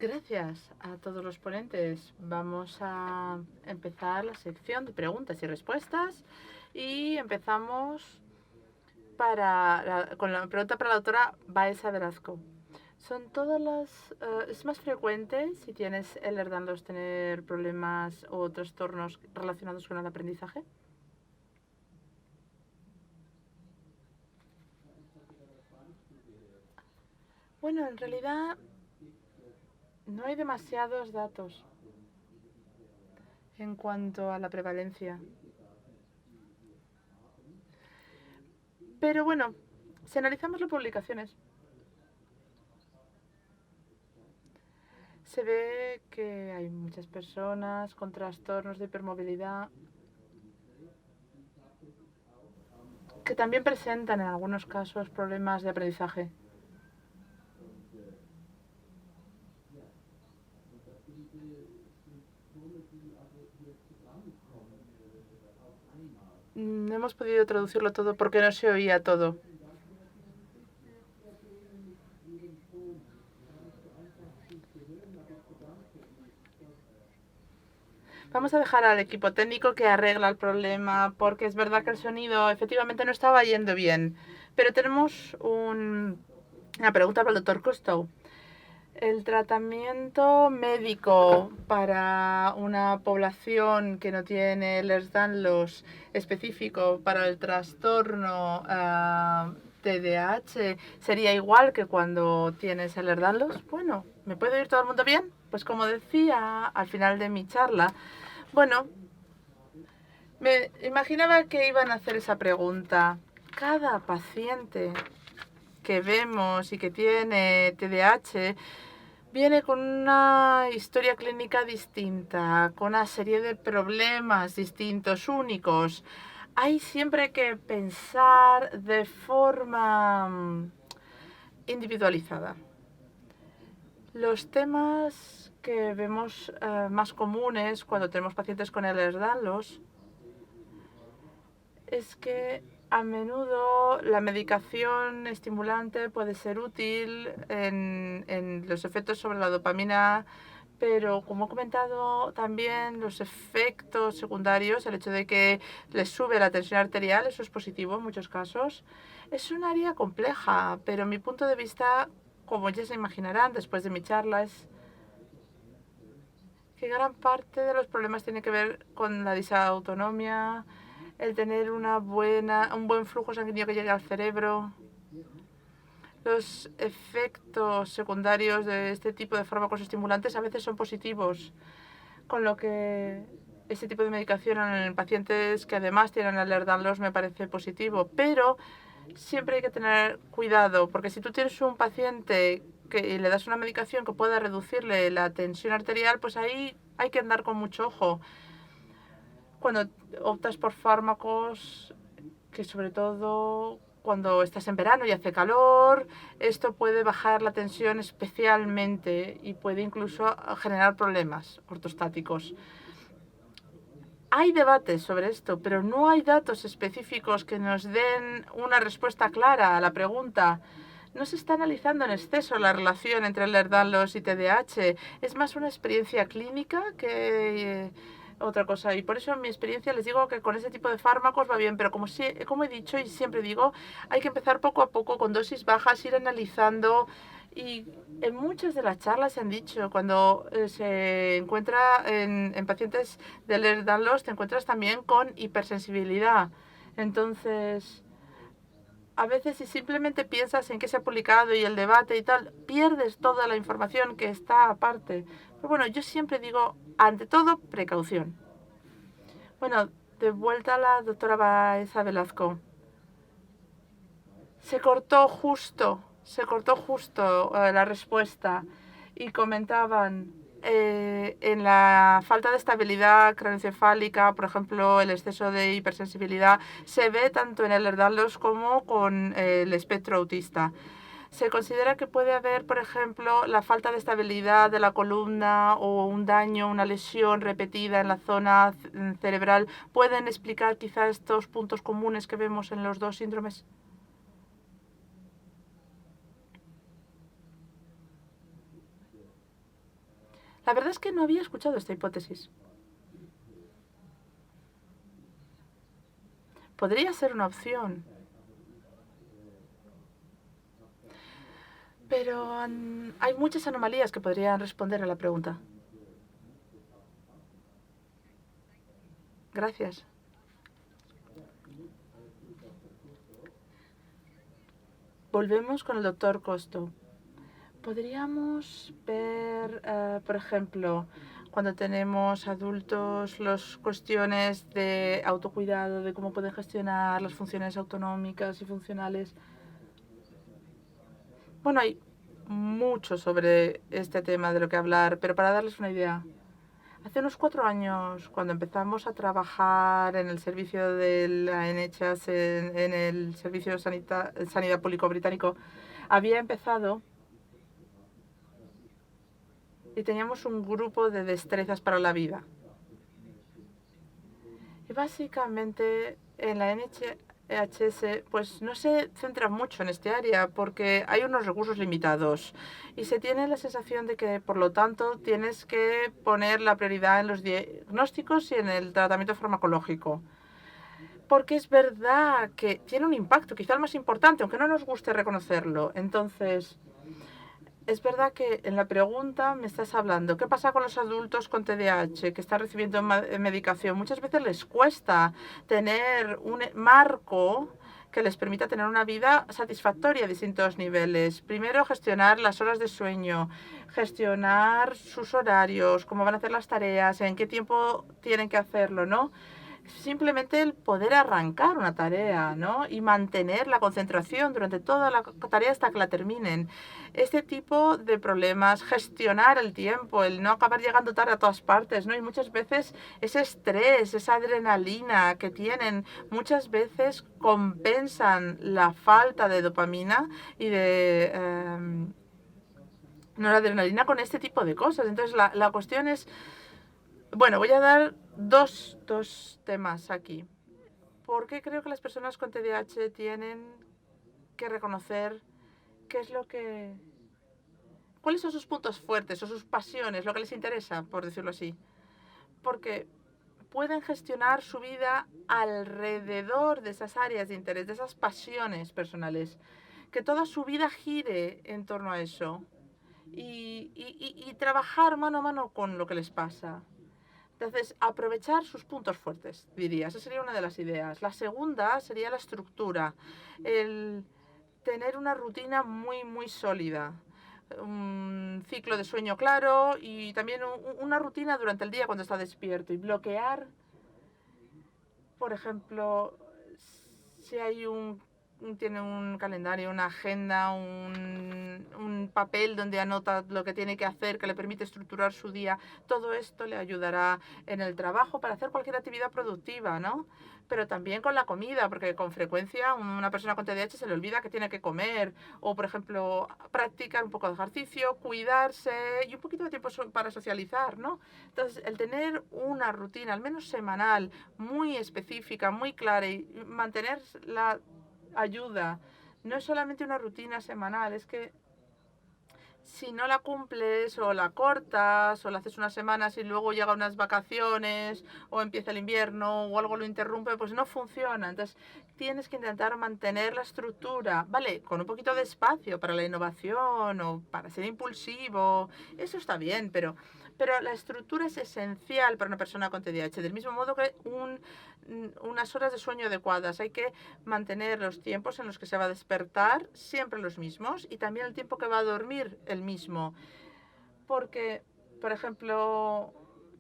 Gracias a todos los ponentes. Vamos a empezar la sección de preguntas y respuestas y empezamos con la pregunta para la doctora Baeza Velasco. Es más frecuente si tienes Ehlers-Danlos tener problemas o trastornos relacionados con el aprendizaje? Bueno, en realidad no hay demasiados datos en cuanto a la prevalencia. Pero bueno, si analizamos las publicaciones, se ve que hay muchas personas con trastornos de hipermovilidad que también presentan en algunos casos problemas de aprendizaje. No hemos podido traducirlo todo porque no se oía todo. Vamos a dejar al equipo técnico que arregla el problema porque es verdad que el sonido efectivamente no estaba yendo bien. Pero tenemos una pregunta para el doctor Cousteau. El tratamiento médico para una población que no tiene Ehlers-Danlos específico para el trastorno TDAH sería igual que cuando tienes Ehlers-Danlos. Bueno, ¿me puede oír todo el mundo bien? Pues como decía al final de mi charla, bueno, me imaginaba que iban a hacer esa pregunta. Cada paciente que vemos y que tiene TDAH viene con una historia clínica distinta, con una serie de problemas distintos, únicos. Hay siempre que pensar de forma individualizada. Los temas que vemos más comunes cuando tenemos pacientes con Ehlers-Danlos es que a menudo la medicación estimulante puede ser útil en los efectos sobre la dopamina, pero como he comentado también los efectos secundarios, el hecho de que les sube la tensión arterial, eso es positivo en muchos casos. Es un área compleja, pero mi punto de vista, como ya se imaginarán después de mi charla, es que gran parte de los problemas tiene que ver con la disautonomia, el tener un buen flujo sanguíneo que llegue al cerebro. Los efectos secundarios de este tipo de fármacos estimulantes a veces son positivos, con lo que este tipo de medicación en pacientes que además tienen Ehlers-Danlos me parece positivo, pero siempre hay que tener cuidado, porque si tú tienes un paciente y le das una medicación que pueda reducirle la tensión arterial, pues ahí hay que andar con mucho ojo. Cuando optas por fármacos que sobre todo cuando estás en verano y hace calor, esto puede bajar la tensión especialmente y puede incluso generar problemas ortostáticos. Hay debates sobre esto, pero no hay datos específicos que nos den una respuesta clara a la pregunta. No se está analizando en exceso la relación entre Ehlers-Danlos y TDAH. Es más una experiencia clínica que otra cosa. Y por eso en mi experiencia les digo que con ese tipo de fármacos va bien. Pero como he dicho y siempre digo, hay que empezar poco a poco con dosis bajas, ir analizando. Y en muchas de las charlas se han dicho, cuando se encuentra en pacientes de Ehlers-Danlos, te encuentras también con hipersensibilidad. Entonces, a veces si simplemente piensas en qué se ha publicado y el debate y tal, pierdes toda la información que está aparte. Pero bueno, yo siempre digo, ante todo, precaución. Bueno, de vuelta a la doctora Baeza Velasco. Se cortó justo la respuesta y comentaban en la falta de estabilidad craneoencefálica, por ejemplo, el exceso de hipersensibilidad, se ve tanto en el Ehlers-Danlos como con el espectro autista. Se considera que puede haber, por ejemplo, la falta de estabilidad de la columna o un daño, una lesión repetida en la zona cerebral. ¿Pueden explicar quizá estos puntos comunes que vemos en los dos síndromes? La verdad es que no había escuchado esta hipótesis. Podría ser una opción. Pero hay muchas anomalías que podrían responder a la pregunta. Gracias. Volvemos con el doctor Costo. Podríamos ver, por ejemplo, cuando tenemos adultos, las cuestiones de autocuidado, de cómo pueden gestionar las funciones autonómicas y funcionales. Bueno, hay mucho sobre este tema de lo que hablar, pero para darles una idea. Hace unos 4 años, cuando empezamos a trabajar en el servicio de la NHS, en el Servicio de Sanidad Público Británico, había empezado y teníamos un grupo de destrezas para la vida. Y básicamente en la NHS pues no se centra mucho en este área porque hay unos recursos limitados y se tiene la sensación de que por lo tanto tienes que poner la prioridad en los diagnósticos y en el tratamiento farmacológico. Porque es verdad que tiene un impacto, quizá el más importante, aunque no nos guste reconocerlo. Entonces, es verdad que en la pregunta me estás hablando, ¿qué pasa con los adultos con TDAH que están recibiendo medicación? Muchas veces les cuesta tener un marco que les permita tener una vida satisfactoria a distintos niveles. Primero, gestionar las horas de sueño, gestionar sus horarios, cómo van a hacer las tareas, en qué tiempo tienen que hacerlo, ¿no? Simplemente el poder arrancar una tarea, ¿no? Y mantener la concentración durante toda la tarea hasta que la terminen. Este tipo de problemas, gestionar el tiempo, el no acabar llegando tarde a todas partes, ¿no? Y muchas veces ese estrés, esa adrenalina que tienen, muchas veces compensan la falta de dopamina y de noradrenalina con este tipo de cosas. Entonces, la cuestión es... Bueno, voy a dar dos temas aquí. ¿Por qué creo que las personas con TDAH tienen que reconocer qué es lo que... ¿Cuáles son sus puntos fuertes o sus pasiones, lo que les interesa, por decirlo así? Porque pueden gestionar su vida alrededor de esas áreas de interés, de esas pasiones personales. Que toda su vida gire en torno a eso. Y trabajar mano a mano con lo que les pasa. Entonces, aprovechar sus puntos fuertes, diría. Esa sería una de las ideas. La segunda sería la estructura. El tener una rutina muy sólida. Un ciclo de sueño claro y también una rutina durante el día cuando está despierto. Y bloquear, por ejemplo, si hay tiene un calendario, una agenda, un papel donde anota lo que tiene que hacer, que le permite estructurar su día. Todo esto le ayudará en el trabajo para hacer cualquier actividad productiva, ¿no? Pero también con la comida, porque con frecuencia una persona con TDAH se le olvida que tiene que comer. O, por ejemplo, practicar un poco de ejercicio, cuidarse y un poquito de tiempo para socializar, ¿no? Entonces, el tener una rutina, al menos semanal, muy específica, muy clara y mantener la ayuda. No es solamente una rutina semanal, es que si no la cumples o la cortas o la haces unas semanas y luego llega unas vacaciones o empieza el invierno o algo lo interrumpe, pues no funciona. Entonces tienes que intentar mantener la estructura, ¿vale? Con un poquito de espacio para la innovación o para ser impulsivo. Eso está bien, pero la estructura es esencial para una persona con TDAH. Del mismo modo que unas horas de sueño adecuadas. Hay que mantener los tiempos en los que se va a despertar siempre los mismos y también el tiempo que va a dormir el mismo. Porque, por ejemplo,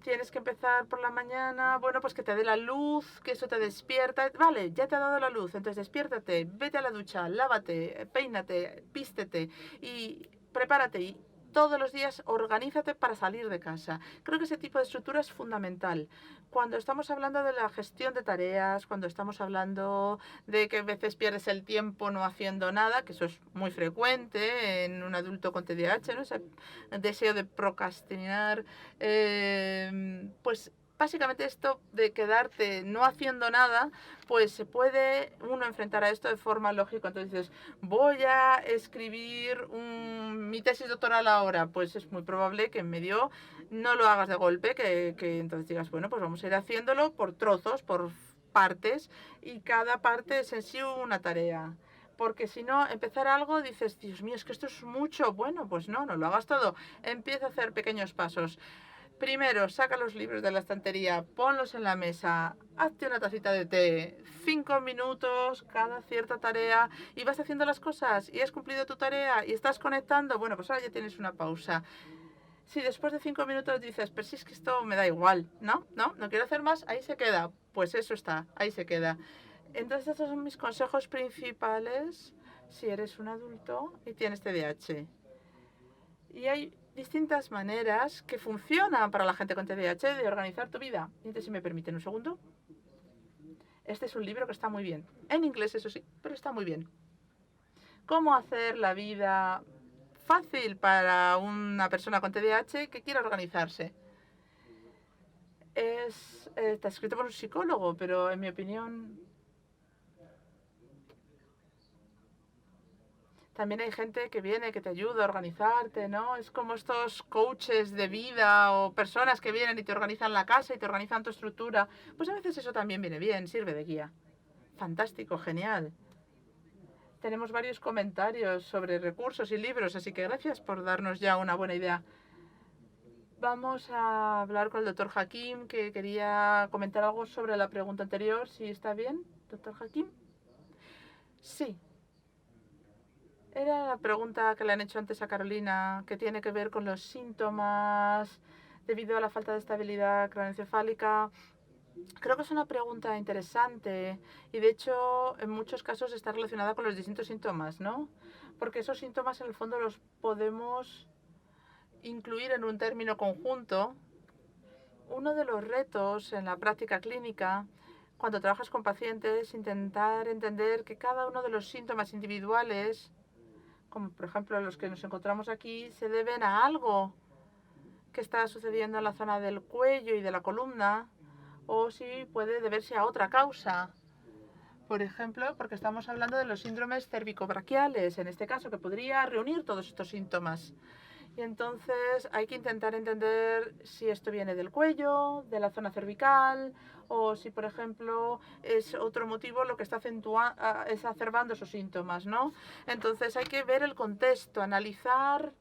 tienes que empezar por la mañana, bueno, pues que te dé la luz, que eso te despierta. Vale, ya te ha dado la luz, entonces despiértate, vete a la ducha, lávate, peínate, vístete y prepárate y todos los días organízate para salir de casa. Creo que ese tipo de estructura es fundamental. Cuando estamos hablando de la gestión de tareas, cuando estamos hablando de que a veces pierdes el tiempo no haciendo nada, que eso es muy frecuente en un adulto con TDAH, ¿no? Ese deseo de procrastinar, pues básicamente esto de quedarte no haciendo nada, pues se puede uno enfrentar a esto de forma lógica. Entonces dices, voy a escribir mi tesis doctoral ahora, pues es muy probable que en medio no lo hagas de golpe, que entonces digas, bueno, pues vamos a ir haciéndolo por trozos, por partes, y cada parte es en sí una tarea. Porque si no, empezar algo, dices, Dios mío, es que esto es mucho. Bueno, pues no lo hagas todo. Empieza a hacer pequeños pasos. Primero, saca los libros de la estantería, ponlos en la mesa, hazte una tacita de té, 5 minutos cada cierta tarea y vas haciendo las cosas y has cumplido tu tarea y estás conectando, bueno, pues ahora ya tienes una pausa. Si después de 5 minutos dices, pero si es que esto me da igual, no quiero hacer más, ahí se queda. Pues eso está, ahí se queda. Entonces esos son mis consejos principales si eres un adulto y tienes TDAH. Y hay distintas maneras que funcionan para la gente con TDAH de organizar tu vida. Y entonces, si me permiten un segundo. Este es un libro que está muy bien. En inglés, eso sí, pero está muy bien. Cómo hacer la vida fácil para una persona con TDAH que quiera organizarse. Está escrito por un psicólogo, pero en mi opinión también hay gente que viene, que te ayuda a organizarte, ¿no? Es como estos coaches de vida o personas que vienen y te organizan la casa y te organizan tu estructura. Pues a veces eso también viene bien, sirve de guía. Fantástico, genial. Tenemos varios comentarios sobre recursos y libros, así que gracias por darnos ya una buena idea. Vamos a hablar con el doctor Hakim, que quería comentar algo sobre la pregunta anterior, si está bien, doctor Hakim. Sí. Era la pregunta que le han hecho antes a Carolina, que tiene que ver con los síntomas debido a la falta de estabilidad craneoencefálica. Creo que es una pregunta interesante y de hecho en muchos casos está relacionada con los distintos síntomas, ¿no? Porque esos síntomas en el fondo los podemos incluir en un término conjunto. Uno de los retos en la práctica clínica cuando trabajas con pacientes es intentar entender que cada uno de los síntomas individuales, como por ejemplo los que nos encontramos aquí, se deben a algo que está sucediendo en la zona del cuello y de la columna, o si puede deberse a otra causa. Por ejemplo, porque estamos hablando de los síndromes cervicobraquiales, en este caso, que podría reunir todos estos síntomas. Y entonces hay que intentar entender si esto viene del cuello, de la zona cervical, o si, por ejemplo, es otro motivo lo que está exacerbando esos síntomas, ¿no? Entonces hay que ver el contexto, analizar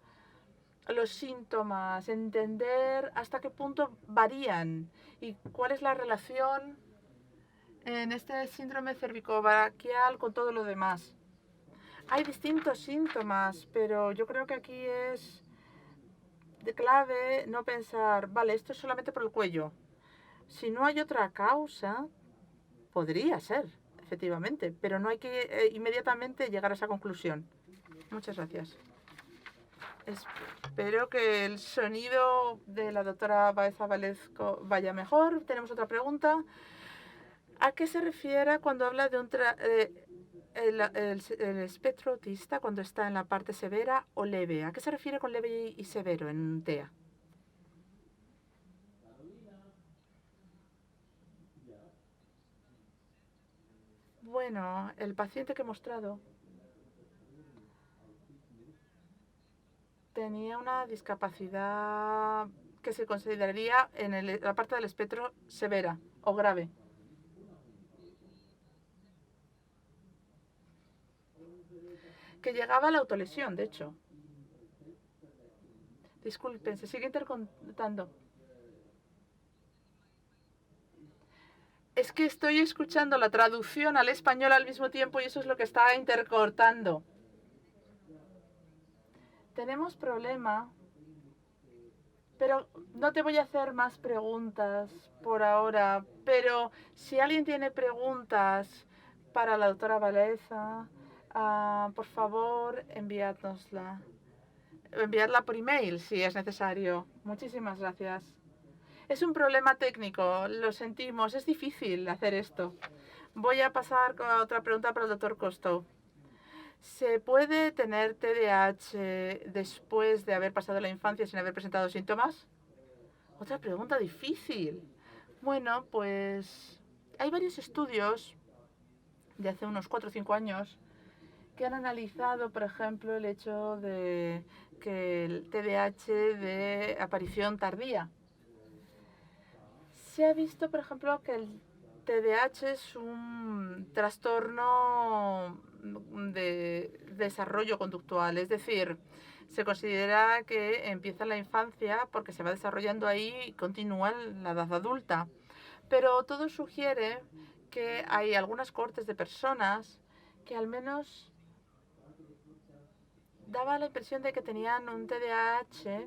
los síntomas, entender hasta qué punto varían y cuál es la relación en este síndrome cervicobraquial con todo lo demás. Hay distintos síntomas, pero yo creo que aquí es de clave no pensar, vale, esto es solamente por el cuello. Si no hay otra causa, podría ser, efectivamente, pero no hay que inmediatamente llegar a esa conclusión. Muchas gracias. Espero que el sonido de la doctora Baeza Valesco vaya mejor. Tenemos otra pregunta. ¿A qué se refiere cuando habla de el espectro autista cuando está en la parte severa o leve? ¿A qué se refiere con leve y severo en TEA? Bueno, el paciente que he mostrado tenía una discapacidad que se consideraría en la parte del espectro severa o grave. Que llegaba a la autolesión, de hecho. Disculpen, se sigue intercontando. Es que estoy escuchando la traducción al español al mismo tiempo y eso es lo que está intercortando. Tenemos problema, pero no te voy a hacer más preguntas por ahora. Pero si alguien tiene preguntas para la doctora Valeza, por favor, enviádnosla. Enviadla por email si es necesario. Muchísimas gracias. Es un problema técnico, lo sentimos, es difícil hacer esto. Voy a pasar con otra pregunta para el doctor Costo. ¿Se puede tener TDAH después de haber pasado la infancia sin haber presentado síntomas? Otra pregunta difícil. Bueno, pues hay varios estudios de hace unos 4 o 5 años que han analizado, por ejemplo, el hecho de que el TDAH de aparición tardía. Se ha visto, por ejemplo, que el TDAH es un trastorno de desarrollo conductual, es decir, se considera que empieza en la infancia porque se va desarrollando ahí y continúa en la edad adulta. Pero todo sugiere que hay algunas cohortes de personas que al menos daba la impresión de que tenían un TDAH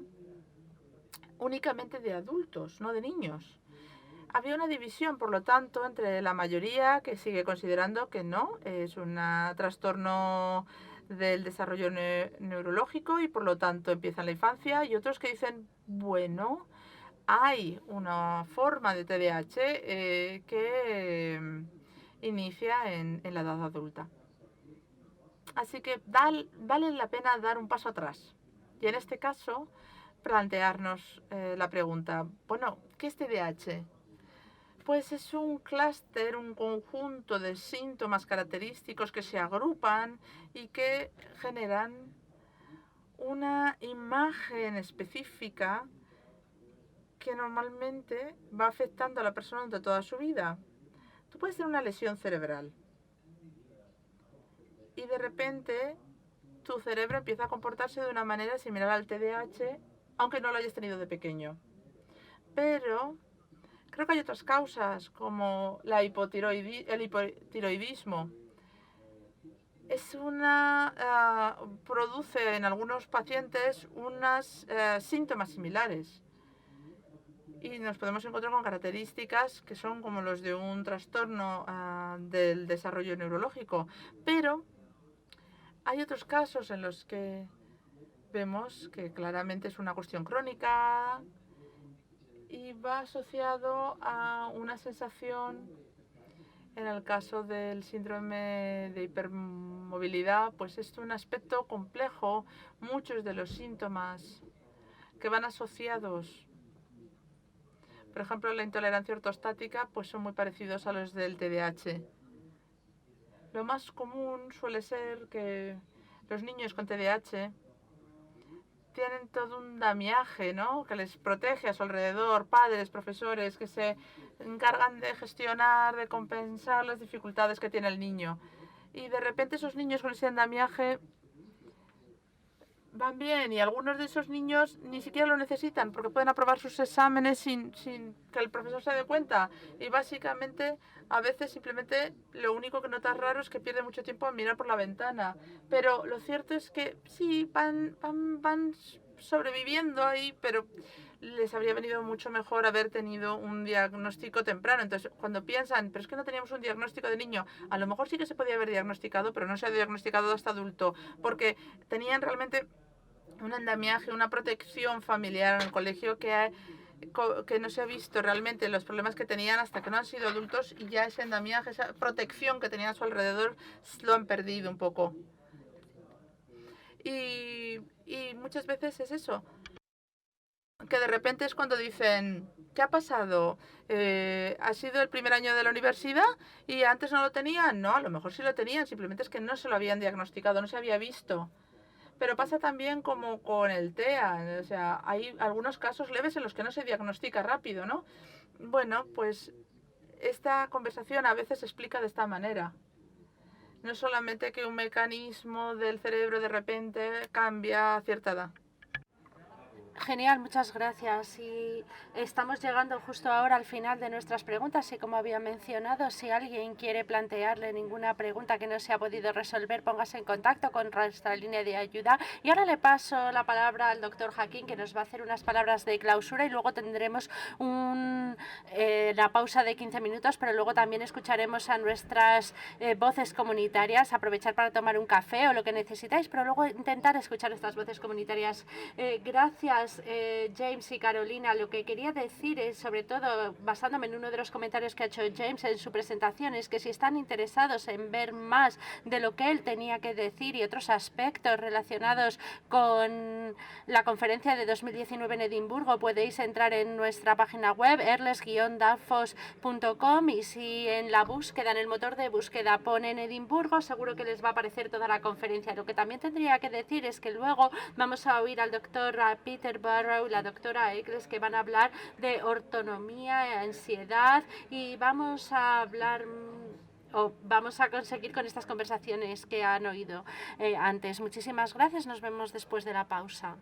únicamente de adultos, no de niños. Había una división, por lo tanto, entre la mayoría que sigue considerando que no, es un trastorno del desarrollo neurológico y por lo tanto empieza en la infancia, y otros que dicen, bueno, hay una forma de TDAH que inicia en la edad adulta. Así que vale la pena dar un paso atrás. Y en este caso, plantearnos la pregunta, bueno, ¿qué es TDAH? Pues es un clúster, un conjunto de síntomas característicos que se agrupan y que generan una imagen específica que normalmente va afectando a la persona durante toda su vida. Tú puedes tener una lesión cerebral y de repente tu cerebro empieza a comportarse de una manera similar al TDAH, aunque no lo hayas tenido de pequeño. Pero creo que hay otras causas, como el hipotiroidismo. Produce en algunos pacientes unos síntomas similares. Y nos podemos encontrar con características que son como los de un trastorno del desarrollo neurológico. Pero hay otros casos en los que vemos que claramente es una cuestión crónica y va asociado a una sensación. En el caso del síndrome de hipermovilidad, pues es un aspecto complejo. Muchos de los síntomas que van asociados, por ejemplo, la intolerancia ortostática, pues son muy parecidos a los del TDAH. Lo más común suele ser que los niños con TDAH tienen todo un andamiaje, ¿no?, que les protege a su alrededor, padres, profesores, que se encargan de gestionar, de compensar las dificultades que tiene el niño. Y de repente esos niños con ese andamiaje van bien y algunos de esos niños ni siquiera lo necesitan porque pueden aprobar sus exámenes sin que el profesor se dé cuenta. Y básicamente a veces simplemente lo único que notas raro es que pierde mucho tiempo en mirar por la ventana. Pero lo cierto es que sí, van sobreviviendo ahí, pero les habría venido mucho mejor haber tenido un diagnóstico temprano. Entonces, cuando piensan, pero es que no teníamos un diagnóstico de niño, a lo mejor sí que se podía haber diagnosticado, pero no se ha diagnosticado hasta adulto, porque tenían realmente un andamiaje, una protección familiar en el colegio que no se ha visto realmente los problemas que tenían hasta que no han sido adultos y ya ese andamiaje, esa protección que tenían a su alrededor, lo han perdido un poco. Y muchas veces es eso, que de repente es cuando dicen, ¿qué ha pasado? ¿Ha sido el primer año de la universidad y antes no lo tenían? No, a lo mejor sí lo tenían, simplemente es que no se lo habían diagnosticado, no se había visto. Pero pasa también como con el TEA, o sea, hay algunos casos leves en los que no se diagnostica rápido, ¿no? Bueno, pues esta conversación a veces se explica de esta manera. No solamente que un mecanismo del cerebro de repente cambia a cierta edad. Genial, muchas gracias. Y estamos llegando justo ahora al final de nuestras preguntas y como había mencionado, si alguien quiere plantearle ninguna pregunta que no se ha podido resolver, póngase en contacto con nuestra línea de ayuda. Y ahora le paso la palabra al doctor Jaquín, que nos va a hacer unas palabras de clausura y luego tendremos la pausa de 15 minutos, pero luego también escucharemos a nuestras voces comunitarias, aprovechar para tomar un café o lo que necesitáis, pero luego intentar escuchar estas voces comunitarias. Gracias gracias, James y Carolina. Lo que quería decir es, sobre todo, basándome en uno de los comentarios que ha hecho James en su presentación, es que si están interesados en ver más de lo que él tenía que decir y otros aspectos relacionados con la conferencia de 2019 en Edimburgo, podéis entrar en nuestra página web, erles-dafos.com, y si en la búsqueda, en el motor de búsqueda, ponen Edimburgo, seguro que les va a aparecer toda la conferencia. Lo que también tendría que decir es que luego vamos a oír al doctor Peter Barrow y la doctora Eccles, que van a hablar de ortonomía, ansiedad, y vamos a hablar o vamos a conseguir con estas conversaciones que han oído antes. Muchísimas gracias. Nos vemos después de la pausa.